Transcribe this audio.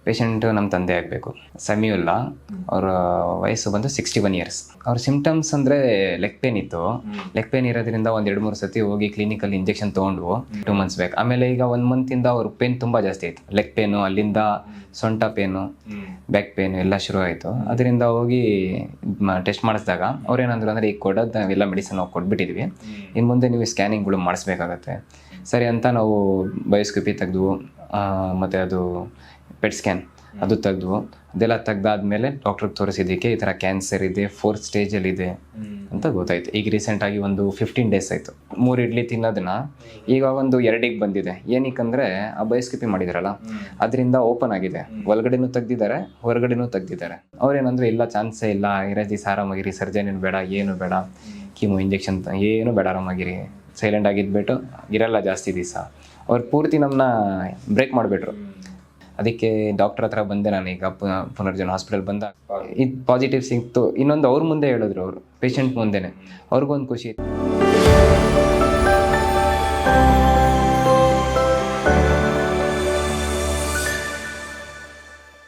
Patient ನಮ್ಮ ತಂದೆ ಆಗಬೇಕು. ಸಮೀವುಲ್ಲಾ, ಅವರ ವಯಸ್ಸು ಬಂದು 61 ಇಯರ್ಸ್. ಅವ್ರ ಸಿಮ್ಟಮ್ಸ್ ಅಂದರೆ ಲೆಗ್ ಪೇನ್ ಇತ್ತು. ಲೆಗ್ ಪೇನ್ ಇರೋದ್ರಿಂದ ಒಂದು 2-3 ಸತಿ ಹೋಗಿ ಕ್ಲಿನಿಕಲ್ಲಿ ಇಂಜೆಕ್ಷನ್ ತೊಗೊಂಡ್ವು 2 ಮಂತ್ಸ್ ಬೇಕು. ಆಮೇಲೆ ಈಗ 1 ಮಂತಿಂದ ಅವ್ರ ಪೇನ್ ತುಂಬ ಜಾಸ್ತಿ ಆಯಿತು. ಲೆಗ್ ಪೇನು, ಅಲ್ಲಿಂದ ಸೊಂಟ ಪೇನು, ಬ್ಯಾಕ್ ಪೇನು ಎಲ್ಲ ಶುರು ಆಯಿತು. ಅದರಿಂದ ಹೋಗಿ ಟೆಸ್ಟ್ ಮಾಡಿಸಿದಾಗ ಅವ್ರೇನಂದ್ರು ಅಂದರೆ ಈಗ ಕೊಡೋದು ನಾವೆಲ್ಲ ಮೆಡಿಸಿನ್ ನಾವು ಕೊಟ್ಬಿಟ್ಟಿದ್ವಿ, ಇನ್ನು ಮುಂದೆ ನೀವು ಸ್ಕ್ಯಾನಿಂಗ್ಗಳು ಮಾಡಿಸ್ಬೇಕಾಗತ್ತೆ. ಸರಿ ಅಂತ ನಾವು ಬಯೋಸ್ಕೋಪಿ ತೆಗೆದ್ವು, ಮತ್ತು ಅದು ಪೆಟ್ ಸ್ಕ್ಯಾನ್ ಅದು ತೆಗೆದ್ವು. ಅದೆಲ್ಲ ತೆಗ್ದಾದ್ಮೇಲೆ ಡಾಕ್ಟ್ರಿಗೆ ತೋರಿಸಿದ್ದಕ್ಕೆ ಈ ಥರ ಕ್ಯಾನ್ಸರ್ ಇದೆ, 4th ಸ್ಟೇಜಲ್ಲಿದೆ ಅಂತ ಗೊತ್ತಾಯ್ತು. ಈಗ ರೀಸೆಂಟಾಗಿ ಒಂದು 15 ಡೇಸ್ ಆಯಿತು. 3 ಇಡ್ಲಿ ತಿನ್ನೋದನ್ನ ಈಗ ಒಂದು 2ಗೆ ಬಂದಿದೆ. ಏನಕ್ಕಂದರೆ ಆ ಬಯೋಸ್ಕೋಪಿ ಮಾಡಿದಾರಲ್ಲ, ಅದರಿಂದ ಓಪನ್ ಆಗಿದೆ. ಒಳಗಡೆನೂ ತೆಗ್ದಿದ್ದಾರೆ, ಹೊರಗಡೆನೂ ತೆಗ್ದಿದ್ದಾರೆ. ಅವ್ರೇನಂದ್ರೆ ಇಲ್ಲ, ಚಾನ್ಸೇ ಇಲ್ಲ, ಇರೋದಿ ಆರಾಮಾಗಿರಿ, ಸರ್ಜನ್ ಏನು ಬೇಡ, ಏನು ಬೇಡ, ಕೀಮೋ ಇಂಜೆಕ್ಷನ್ ಏನು ಬೇಡ, ಆರಾಮಾಗಿರಿ, ಸೈಲೆಂಟ್ ಆಗಿದ್ಬಿಟ್ಟು ಇರಲ್ಲ ಜಾಸ್ತಿ ದಿವಸ. ಅವ್ರು ಪೂರ್ತಿ ನಮ್ಮನ್ನ ಬ್ರೇಕ್ ಮಾಡಿಬಿಟ್ರು. ಅದಕ್ಕೆ ಡಾಕ್ಟರ್ ಹತ್ರ ಬಂದೆ ನಾನು. ಈಗ ಪುನರ್ಜನ ಹಾಸ್ಪಿಟಲ್ ಬಂದಾಗ ಇದು ಪಾಸಿಟಿವ್ ಸಿಕ್ತು. ಇನ್ನೊಂದು ಅವ್ರ ಮುಂದೆ ಹೇಳಿದ್ರು, ಅವರು ಪೇಷಂಟ್ ಮುಂದೆನೆ. ಅವ್ರಿಗೊಂದು ಖುಷಿ ಇತ್ತು.